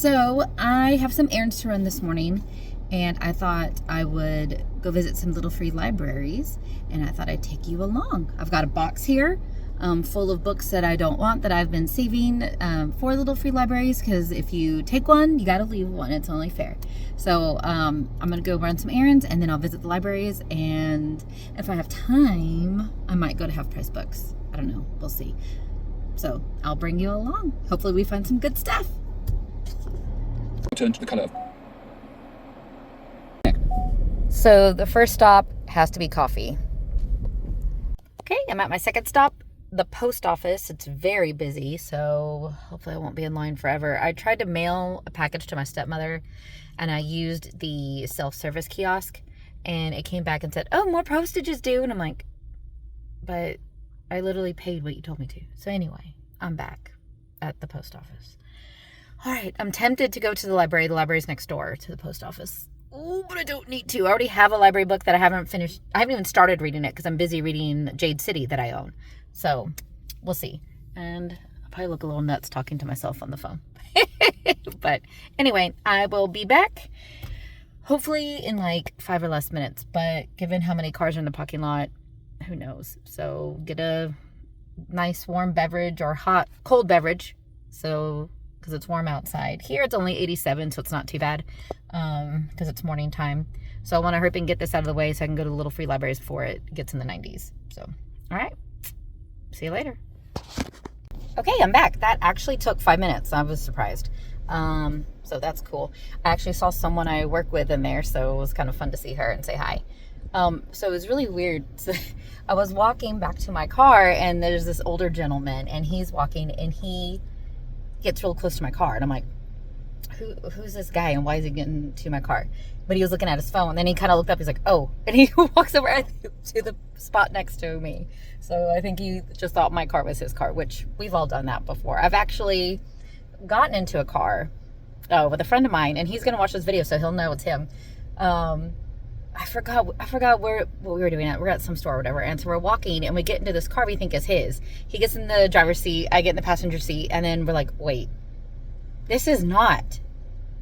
So I have some errands to run this morning, and I thought I would go visit some little free libraries, and I thought I'd take you along. I've got a box here full of books that I don't want that I've been saving for little free libraries, because if you take one, you got to leave one. It's only fair. So I'm going to go run some errands, and then I'll visit the libraries, and if I have time, I might go to Half Price Books. I don't know. We'll see. So I'll bring you along. Hopefully we find some good stuff. Turn to the colour. So the first stop has to be coffee. Okay, I'm at my second stop, the post office. It's very busy, so hopefully I won't be in line forever. I tried to mail a package to my stepmother, and I used the self-service kiosk, and it came back and said, oh, more postage is due. And I'm like, but I literally paid what you told me to. So anyway, I'm back at the post office. All right, I'm tempted to go to the library. The library's next door to the post office. Oh, but I don't need to. I already have a library book that I haven't finished. I haven't even started reading it because I'm busy reading Jade City that I own. So we'll see. And I'll probably look a little nuts talking to myself on the phone. But anyway, I will be back hopefully in like 5 or less minutes. But given how many cars are in the parking lot, who knows? So get a nice warm beverage or cold beverage. So because it's warm outside. Here it's only 87, so it's not too bad because it's morning time. So I want to hurry and get this out of the way so I can go to the little free libraries before it gets in the 90s. So, all right. See you later. Okay, I'm back. That actually took 5 minutes. I was surprised. So that's cool. I actually saw someone I work with in there, so it was kind of fun to see her and say hi. So it was really weird. So I was walking back to my car, and there's this older gentleman, and he's walking, and he gets real close to my car, and I'm like, who's this guy, and why is he getting to my car? But he was looking at his phone. Then he kind of looked up. He's like, oh, and he walks over to the spot next to me. So I think he just thought my car was his car, which we've all done that before. I've actually gotten into a car with a friend of mine, and he's gonna watch this video, so he'll know it's him. I forgot what we were doing at. We're at some store or whatever. And so we're walking, and we get into this car we think is his. He gets in the driver's seat. I get in the passenger seat. And then we're like, wait, this is not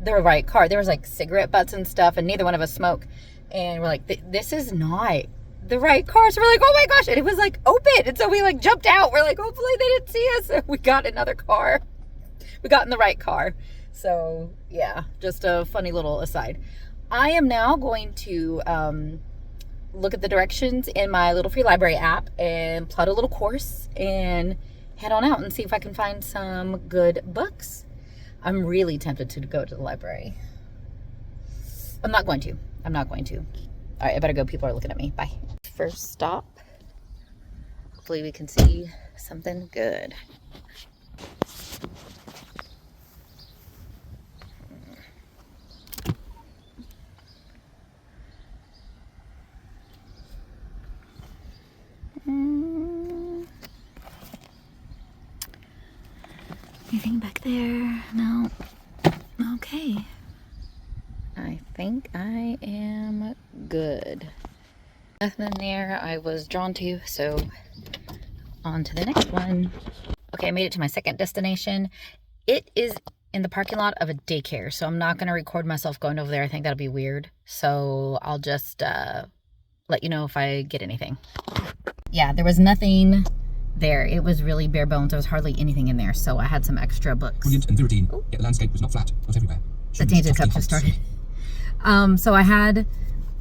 the right car. There was like cigarette butts and stuff, and neither one of us smoke. And we're like, this is not the right car. So we're like, oh my gosh. And it was like open. And so we like jumped out. We're like, hopefully they didn't see us. And we got another car. We got in the right car. So yeah, just a funny little aside. I am now going to look at the directions in my little free library app and plot a little course and head on out and see if I can find some good books. I'm really tempted to go to the library. I'm not going to. All right, I better go. People are looking at me. Bye. First stop. Hopefully we can see something good. Anything back there? No. Okay. I think I am good. Nothing in there I was drawn to, so on to the next one. Okay, I made it to my second destination. It is in the parking lot of a daycare, so I'm not going to record myself going over there. I think that'll be weird. So I'll just let you know if I get anything. Yeah, there was nothing there. It was really bare bones. There was hardly anything in there, so I had some extra books. Brilliant and 13. Yet the landscape was not flat, not everywhere. The Tainted Cup just started. So I had,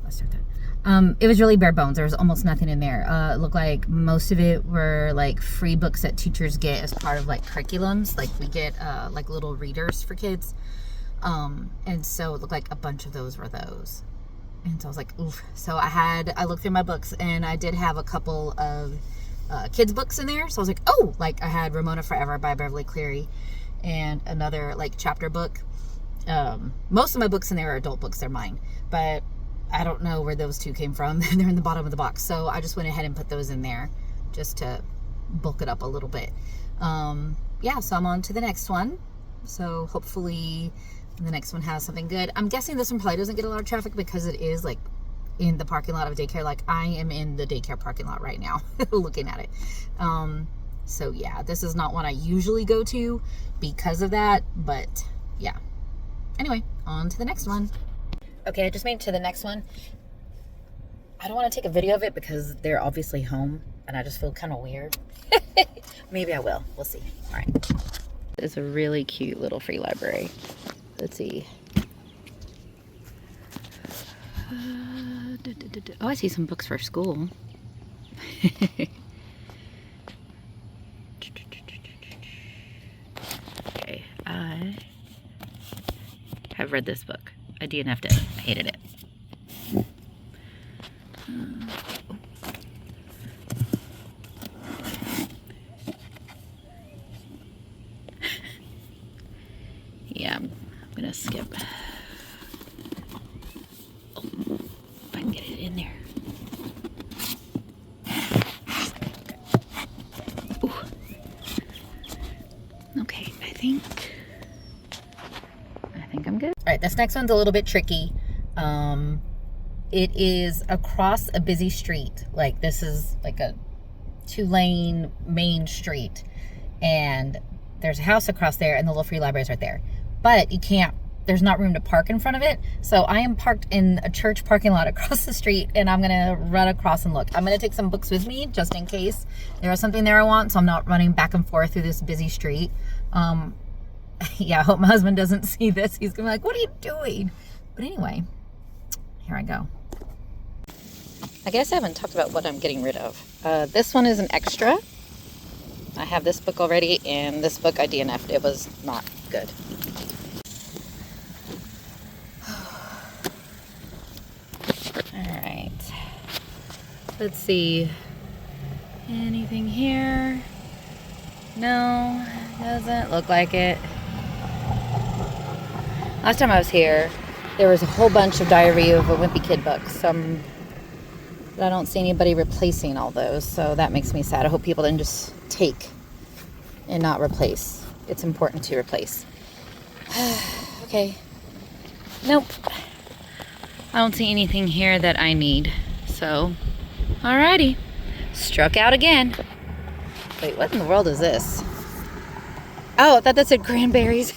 let's start that. It was really bare bones. There was almost nothing in there. It looked like most of it were like free books that teachers get as part of like curriculums. Like we get like little readers for kids. And so it looked like a bunch of those were those. And so I was like, oof. So I looked through my books, and I did have a couple of kids books in there. So I was like, oh, like I had Ramona Forever by Beverly Cleary and another like chapter book. Most of my books in there are adult books. They're mine, but I don't know where those two came from. They're in the bottom of the box. So I just went ahead and put those in there just to bulk it up a little bit. Yeah, so I'm on to the next one. So hopefully the next one has something good. I'm guessing this one probably doesn't get a lot of traffic because it is like in the parking lot of a daycare. Like I am in the daycare parking lot right now looking at it. So yeah, this is not one I usually go to because of that, but yeah, Anyway, on to the next one. Okay, I just made it to the next one. I don't want to take a video of it because they're obviously home and I just feel kind of weird. Maybe I will. We'll see. All right. It's a really cute little free library. Let's see. Oh, I see some books for school. Okay, I have read this book. I DNF'd it. I hated it. Yeah, I'm gonna skip. Oh, if I can get it in there. Ooh. Okay, I think I'm good. All right, this next one's a little bit tricky. It is across a busy street. Like, this is like a 2-lane main street, and there's a house across there, and the little free library's right there. But you can't, there's not room to park in front of it. So I am parked in a church parking lot across the street, and I'm gonna run across and look. I'm gonna take some books with me just in case there is something there I want, so I'm not running back and forth through this busy street. Yeah, I hope my husband doesn't see this. He's gonna be like, what are you doing? But anyway, here I go. I guess I haven't talked about what I'm getting rid of. This one is an extra. I have this book already, and this book I DNF'd. It was not good. Alright. Let's see. Anything here? No, doesn't look like it. Last time I was here, there was a whole bunch of Diary of a Wimpy Kid books. But I don't see anybody replacing all those, so that makes me sad. I hope people didn't just take and not replace. It's important to replace. Okay. Nope. I don't see anything here that I need. So, alrighty. Struck out again. Wait, what in the world is this? Oh, I thought that said cranberries.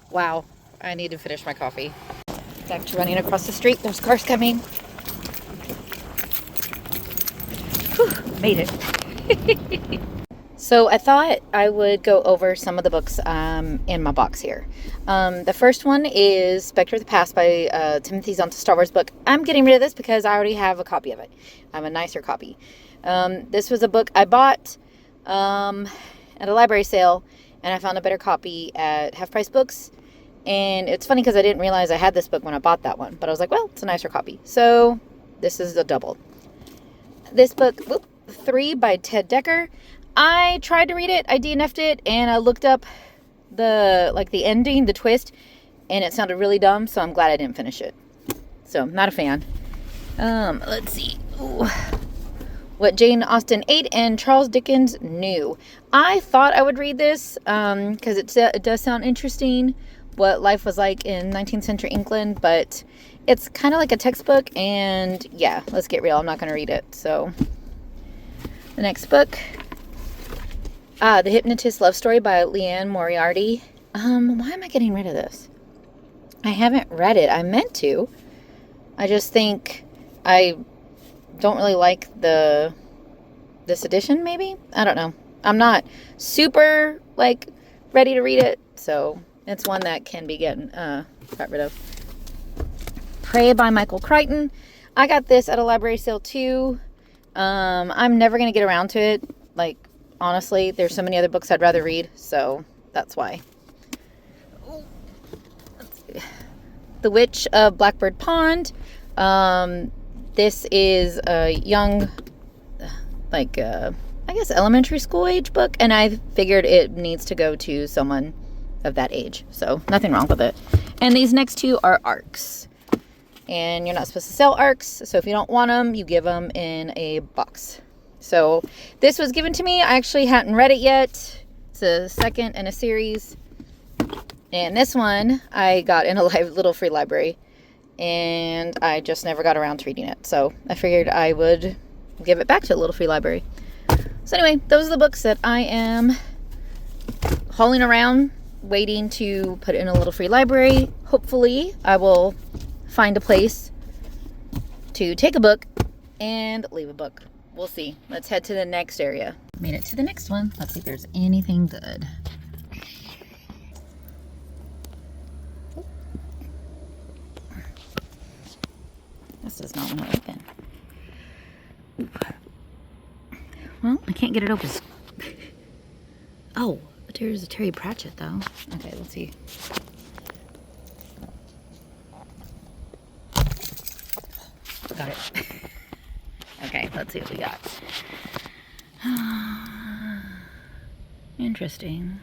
Wow. I need to finish my coffee. Back to running across the street. There's cars coming. Whew, made it. So I thought I would go over some of the books in my box here. The first one is Spectre of the Past by Timothy Zahn's Star Wars book. I'm getting rid of this because I already have a copy of it. I have a nicer copy. This was a book I bought at a library sale, and I found a better copy at Half Price Books. And it's funny because I didn't realize I had this book when I bought that one. But I was like, well, it's a nicer copy. So this is a double. This book, 3 by Ted Decker. I tried to read it, I DNF'd it, and I looked up the ending, the twist, and it sounded really dumb, so I'm glad I didn't finish it. So, not a fan. Let's see. Ooh. What Jane Austen ate and Charles Dickens knew. I thought I would read this, because it does sound interesting, what life was like in 19th century England, but it's kind of like a textbook, and yeah, let's get real, I'm not going to read it. So, the next book, The Hypnotist Love Story by Leanne Moriarty. Why am I getting rid of this? I haven't read it. I meant to. I just think I don't really like this edition, maybe? I don't know. I'm not super, ready to read it, so it's one that can be got rid of. Prey by Michael Crichton. I got this at a library sale, too. I'm never going to get around to it. Honestly, there's so many other books I'd rather read, so that's why. The Witch of Blackbird Pond. This is a young, I guess elementary school age book, and I figured it needs to go to someone of that age, so nothing wrong with it. And these next two are ARCs. And you're not supposed to sell ARCs, so if you don't want them, you give them in a box. So this was given to me. I actually hadn't read it yet. It's a second in a series. And this one I got in a little free library. And I just never got around to reading it. So I figured I would give it back to a little free library. So anyway, those are the books that I am hauling around waiting to put in a little free library. Hopefully, I will find a place to take a book and leave a book. We'll see. Let's head to the next area. Made it to the next one. Let's see if there's anything good. This does not want to open. Well, I can't get it open. Oh, there's a Terry Pratchett though. Okay, let's see. Got it. Okay, let's see what we got. Interesting.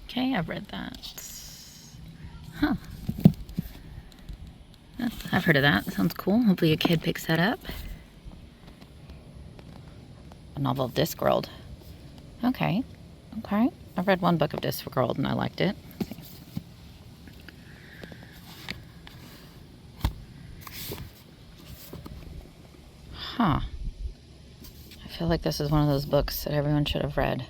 Okay, I've read that. Huh. I've heard of that. Sounds cool. Hopefully a kid picks that up. A novel of Discworld. Okay. Okay. I've read one book of Discworld and I liked it. Huh. I feel like this is one of those books that everyone should have read.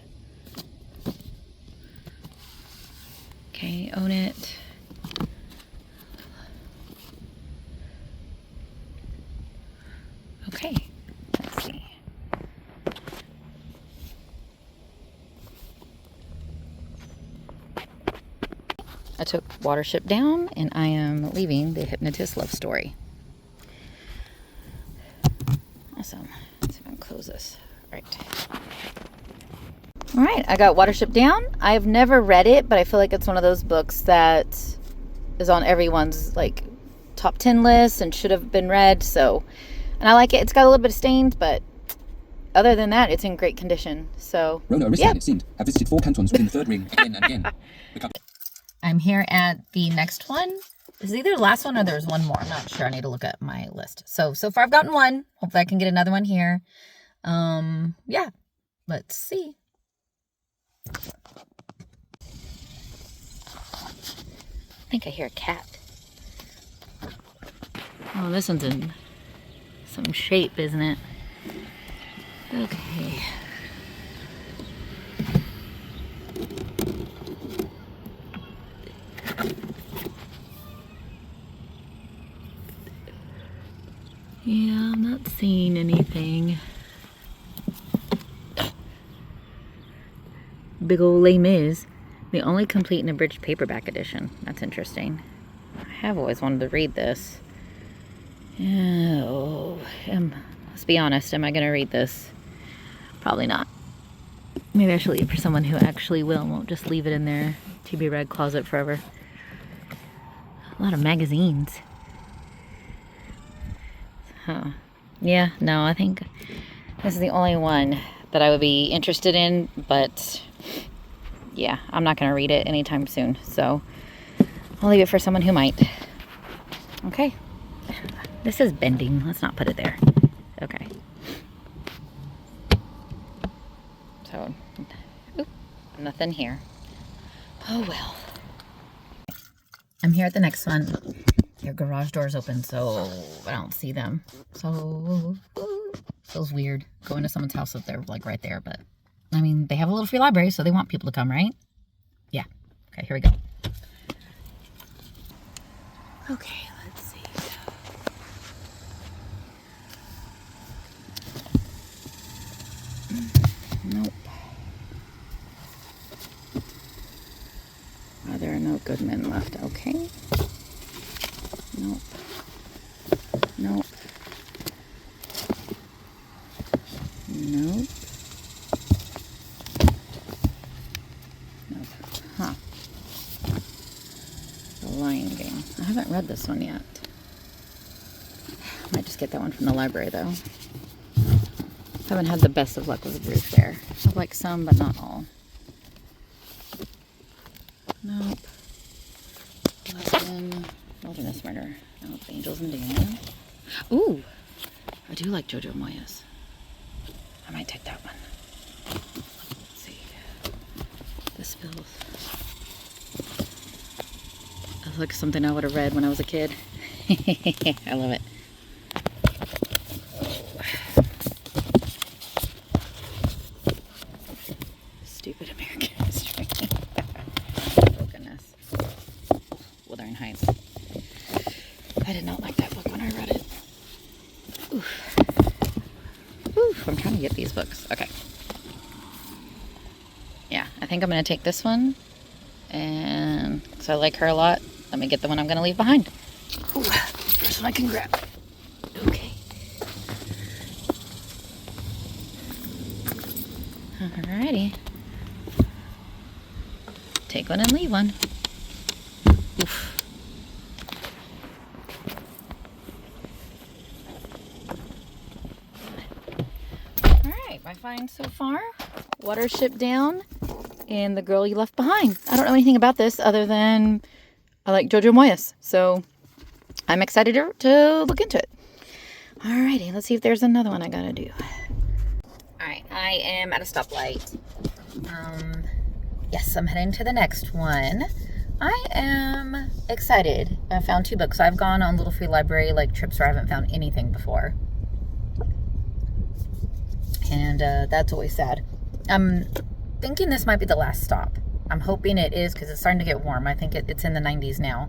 Okay, own it. Okay, let's see. I took Watership down and I am leaving the Hypnotist love story. Awesome. Let's see if I can close this. Right. All right, I got Watership down. I've never read it, but I feel like it's one of those books that is on everyone's like top 10 list and should have been read. So, and I like it. It's got a little bit of stains, but other than that, it's in great condition. So, Rona Arista, it seemed, have visited 4 cantons within the 3rd ring again and again. I'm here at the next one. Is either the last one or there's one more. I'm not sure. I need to look at my list. So far I've gotten one. Hopefully I can get another one here. Yeah, let's see. I think I hear a cat. Oh, this one's in some shape, isn't it? Okay. Yeah, I'm not seeing anything. Big old Les Mis, the only complete and abridged paperback edition. That's interesting. I have always wanted to read this. Oh, let's be honest, am I going to read this? Probably not. Maybe I should leave it for someone who actually will and won't just leave it in their to-be-read closet forever. A lot of magazines. Huh. Yeah, no, I think this is the only one that I would be interested in, but yeah, I'm not going to read it anytime soon, so I'll leave it for someone who might. Okay. This is bending. Let's not put it there. Okay. So, oop, nothing here. Oh well. I'm here at the next one. Their garage door's open, so I don't see them. So, feels weird going to someone's house if they're like right there, but I mean, they have a little free library, so they want people to come, right? Yeah. Okay, here we go. Okay, let's see. Nope. Oh, there are no good men left. Okay. Nope. Nope. Nope. Nope. Huh. The Lion Game. I haven't read this one yet. Might just get that one from the library though. Haven't had the best of luck with the Bruce there. I've liked some, but not all. Nope. Wilderness Murder. Nope. Angels and Demons. Ooh! I do like Jojo Moyes. I might take that one. Let's see. This feels... That's like something I would have read when I was a kid. I love it. Stupid American history. I'm trying to get these books. Okay. Yeah, I think I'm going to take this one. And so I like her a lot. Let me get the one I'm going to leave behind. Ooh, first one I can grab. Okay. Alrighty. Take one and leave one. Oof. Alright, my find so far. Watership Down and The Girl You Left Behind. I don't know anything about this other than I like Jojo Moyes. So I'm excited to look into it. Alrighty, let's see if there's another one I gotta do. Alright, I am at a stoplight. Yes, I'm heading to the next one. I am excited. I found 2 books. I've gone on Little Free Library like trips where I haven't found anything before. And that's always sad. I'm thinking this might be the last stop. I'm hoping it is because it's starting to get warm. I think it's in the 90s now.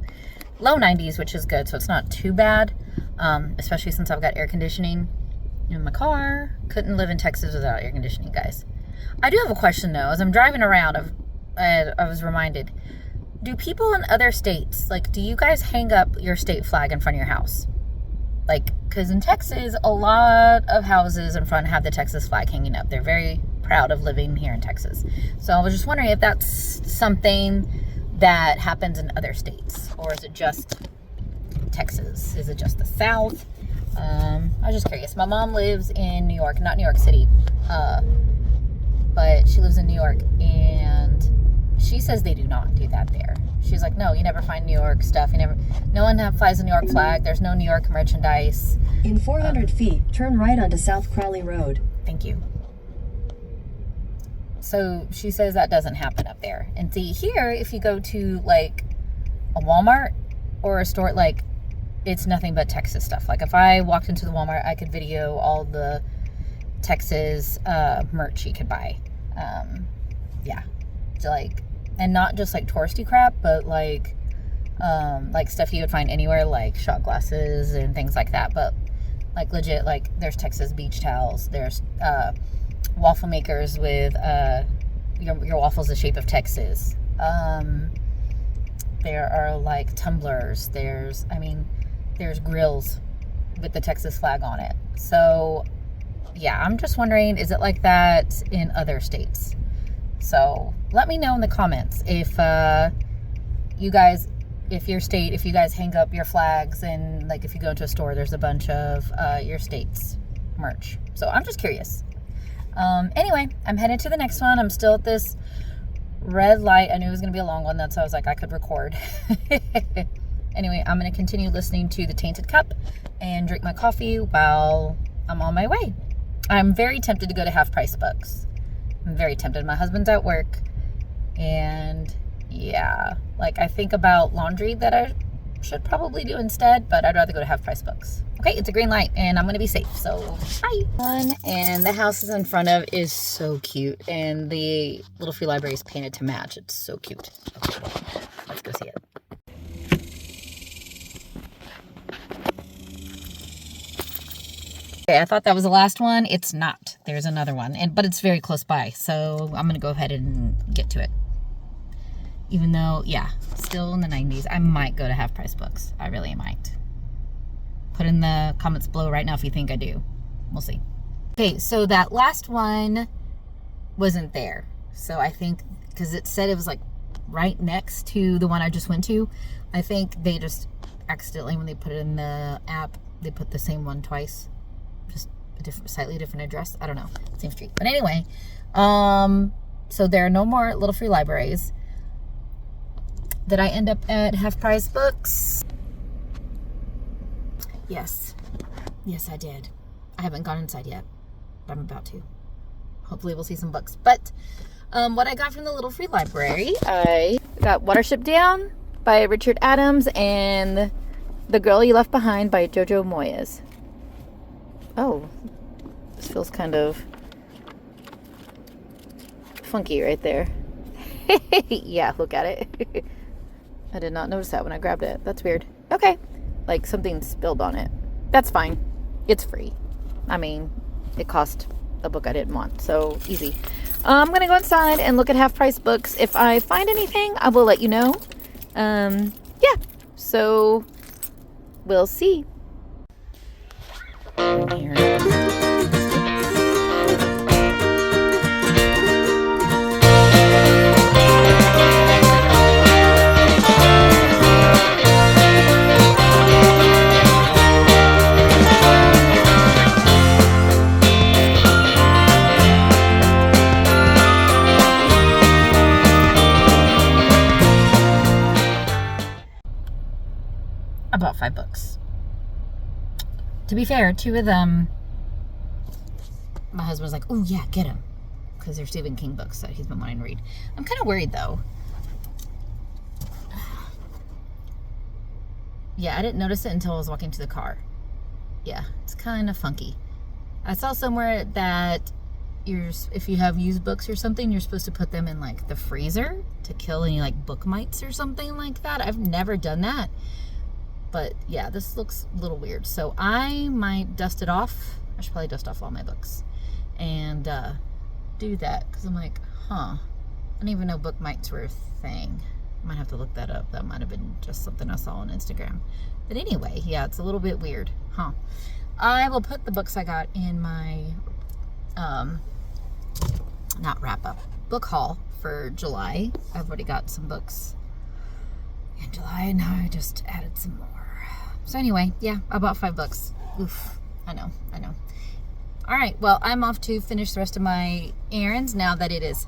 Low 90s, which is good, so it's not too bad. Especially since I've got air conditioning in my car. Couldn't live in Texas without air conditioning, guys. I do have a question though. As I'm driving around, I was reminded, do people in other states, like, do you guys hang up your state flag in front of your house? Like, because in Texas, a lot of houses in front have the Texas flag hanging up. They're very proud of living here in Texas. So I was just wondering if that's something that happens in other states, or is it just Texas? Is it just the South? I was just curious. My mom lives in New York, not New York City, but she lives in New York, and she says they do not do that there. She's like, no, you never find New York stuff. No one flies a New York flag. There's no New York merchandise. In 400 feet, turn right onto South Crowley Road. Thank you. So she says that doesn't happen up there. And see, here, if you go to like a Walmart or a store, like, it's nothing but Texas stuff. Like, if I walked into the Walmart, I could video all the Texas merch you could buy. Yeah. So, like, and not just like touristy crap, but like stuff you would find anywhere, like shot glasses and things like that. But like legit, like there's Texas beach towels. There's waffle makers with your waffles the shape of Texas. There are like tumblers. There's grills with the Texas flag on it. So yeah, I'm just wondering, is it like that in other states? So let me know in the comments if you guys hang up your flags, and like if you go into a store, there's a bunch of your state's merch. So I'm just curious. Anyway, I'm headed to the next one. I'm still at this red light. I knew it was going to be a long one. That's why I was like, I could record. Anyway, I'm going to continue listening to The Tainted Cup and drink my coffee while I'm on my way. I'm very tempted to go to Half Price Books. I'm very tempted. My husband's at work, and yeah, like I think about laundry that I should probably do instead, but I'd rather go to Half Price Books. Okay, it's a green light, and I'm going to be safe, so bye. And the house is in front of is so cute, and the Little Free Library is painted to match. It's so cute. Okay, let's go see it. Okay, I thought that was the last one. It's not. There's another one, but it's very close by, so I'm going to go ahead and get to it. Even though, yeah, still in the 90s. I might go to Half Price Books. I really might. Put in the comments below right now if you think I do. We'll see. Okay, so that last one wasn't there. So I think, because it said it was like right next to the one I just went to, I think they just accidentally, when they put it in the app, they put the same one twice. Just a slightly different address. I don't know. Same street. But anyway, so there are no more Little Free Libraries. Did I end up at Half Price Books? Yes. Yes, I did. I haven't gone inside yet, but I'm about to. Hopefully we'll see some books. But what I got from the Little Free Library, I got Watership Down by Richard Adams and The Girl You Left Behind by Jojo Moyes. Oh, this feels kind of funky right there. Yeah, look at it. I did not notice that when I grabbed it. That's weird. Okay. Like something spilled on it. That's fine. It's free. I mean, it cost a book I didn't want. So easy. I'm going to go inside and look at half-price books. If I find anything, I will let you know. Yeah, so we'll see. Here. I bought 5 books. To be fair, 2 of them, my husband was like, oh yeah, get them. Because they're Stephen King books that he's been wanting to read. I'm kind of worried though. Yeah, I didn't notice it until I was walking to the car. Yeah, it's kind of funky. I saw somewhere that if you have used books or something, you're supposed to put them in like the freezer to kill any like book mites or something like that. I've never done that. But yeah, this looks a little weird. So I might dust it off. I should probably dust off all my books and do that. Because I'm like, I didn't even know book mites were a thing. I might have to look that up. That might have been just something I saw on Instagram. But anyway, yeah, it's a little bit weird. I will put the books I got in my, not wrap up, book haul for July. I've already got some books in July and now I just added some more. So anyway, yeah, I bought 5 books. Oof, I know. All right, well, I'm off to finish the rest of my errands now that it is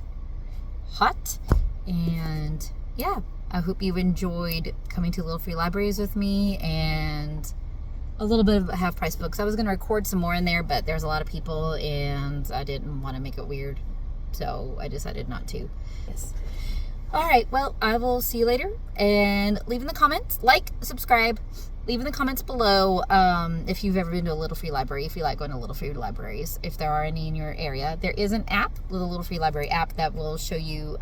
hot. And yeah, I hope you enjoyed coming to Little Free Libraries with me and a little bit of half-price books. I was going to record some more in there, but there's a lot of people and I didn't want to make it weird. So I decided not to. Yes. All right, well, I will see you later. And leave in the comments, like, subscribe, leave in the comments below if you've ever been to a Little Free Library, if you like going to Little Free Libraries, if there are any in your area. There is an app, the Little Free Library app, that will show you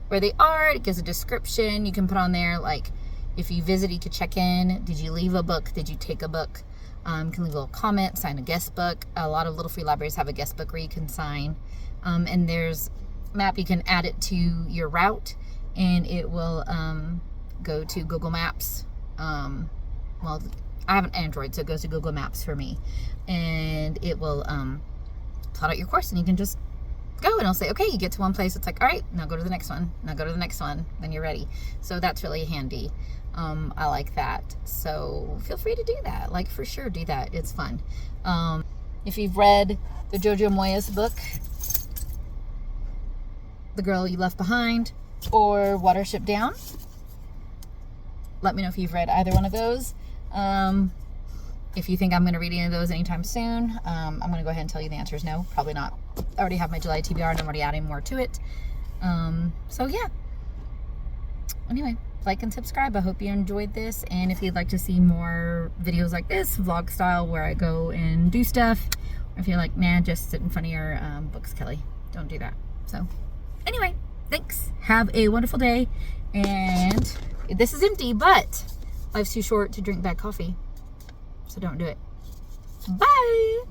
where they are. It gives a description. You can put on there, like, if you visit, you could check in. Did you leave a book? Did you take a book? You can leave a little comment, sign a guest book. A lot of Little Free Libraries have a guest book where you can sign. And there's map, you can add it to your route and it will go to Google Maps. Well, I have an Android, so it goes to Google Maps for me, and it will plot out your course, and you can just go and it'll say, okay, you get to one place, it's like, all right, now go to the next one, now go to the next one, then you're ready. So that's really handy. I like that, so feel free to do that. Like, for sure, do that. It's fun. If you've read the Jojo Moyes book, The Girl You Left Behind, or Watership Down, let me know if you've read either one of those. If you think I'm going to read any of those anytime soon, I'm going to go ahead and tell you the answer is no, probably not. I already have my July TBR and I'm already adding more to it. So yeah. Anyway, like and subscribe. I hope you enjoyed this. And if you'd like to see more videos like this, vlog style, where I go and do stuff, or if you're like, man, just sit in front of your books, Kelly, don't do that. So anyway, thanks. Have a wonderful day. And this is empty, but life's too short to drink bad coffee. So don't do it. Bye.